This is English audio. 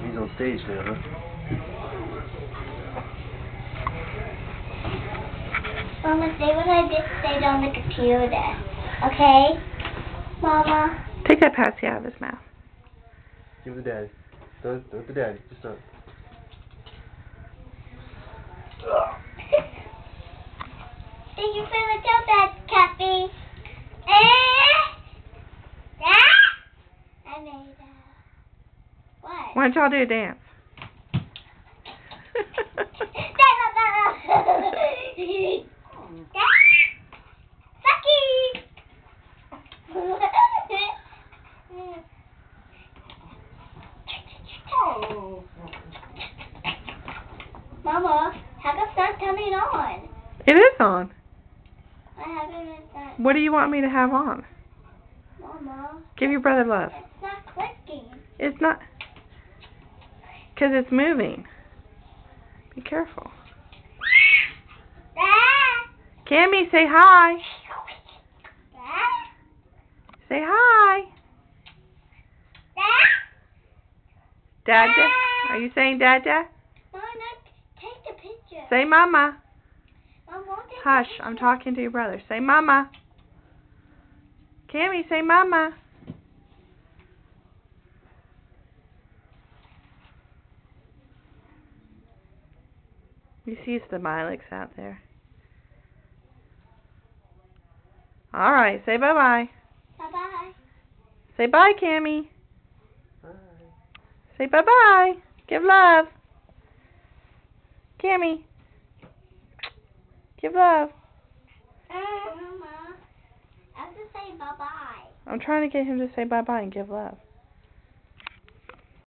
He's on stage now, huh? Mama, say what I just said on the computer. Okay? Mama? Take that Patsy out of his mouth. Give it to Daddy. Do it to Daddy. Just don't. Did you feel it out that, Cappy? I made it. What? Why don't y'all do a dance? Mama, how come it's not coming on? It is on. I haven't been that. What do you want me to have on? Mama. Give your brother love. It's not clicking. It's not. Because it's moving. Be careful. Cammy, say hi. Say hi. Dada? Are you saying Dada? Mama, take the picture. Say Mama. Mom, won't take Hush, the I'm picture. talking to your brother. Say Mama. Cammy, say Mama. You see the Milex out there. Alright, say bye-bye. Bye-bye. Say bye, Cammy. Bye. Say bye-bye. Give love. Cammy. Give love. Mama, I have to say bye-bye. I'm trying to get him to say bye-bye and give love.